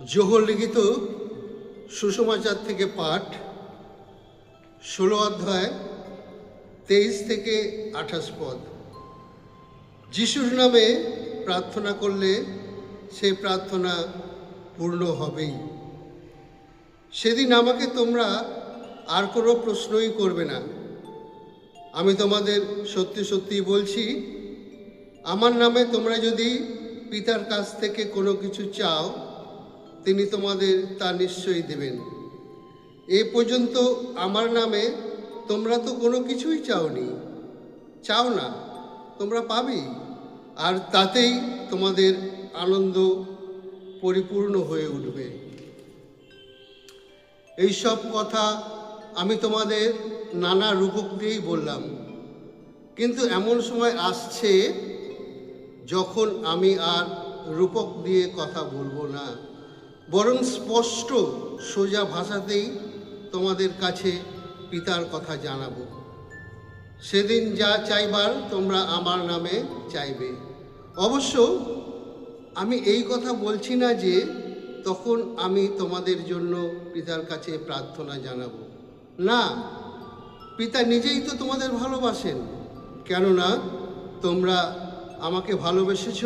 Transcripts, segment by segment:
জোহর লিখিত সুসমাচার থেকে পাঠ 16 অধ্যায় 23 থেকে 28 পদ। যিশুর নামে প্রার্থনা করলে সেই প্রার্থনা পূর্ণ হবেই। সেদিন আমাকে তোমরা আর কোনো প্রশ্নই করবে না। আমি তোমাদের সত্যি সত্যি বলছি, আমার নামে তোমরা যদি পিতার কাছ থেকে কোনো কিছু চাও, তিনি তোমাদের তা নিশ্চয়ই দেবেন। এ পর্যন্ত আমার নামে তোমরা তো কোনো কিছুই চাও না, তোমরা পাবেই, আর তাতেই তোমাদের আনন্দ পরিপূর্ণ হয়ে উঠবে। এই সব কথা আমি তোমাদের নানা রূপক দিয়েই বললাম, কিন্তু এমন সময় আসছে যখন আমি আর রূপক দিয়ে কথা বলবো না, বরং স্পষ্ট সোজা ভাষাতেই তোমাদের কাছে পিতার কথা জানাবো। সেদিন যা চাইবার তোমরা আমার নামে চাইবে। অবশ্য আমি এই কথা বলছি না যে তখন আমি তোমাদের জন্য পিতার কাছে প্রার্থনা জানাবো। না, পিতা নিজেই তো তোমাদের ভালোবাসেন, কেননা তোমরা আমাকে ভালোবেসেছ,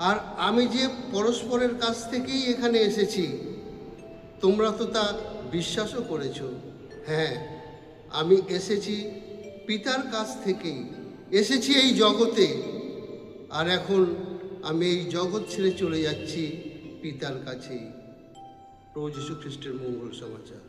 আর আমি যে পরস্পরের কাছ থেকেই এখানে এসেছি তোমরা তো তা বিশ্বাসও করেছ। হ্যাঁ, আমি এসেছি পিতার কাছ থেকেই, এসেছি এই জগতে, আর এখন আমি এই জগৎ ছেড়ে চলে যাচ্ছি পিতার কাছেই। প্রভু যীশু খ্রিস্টের মঙ্গল সমাচার।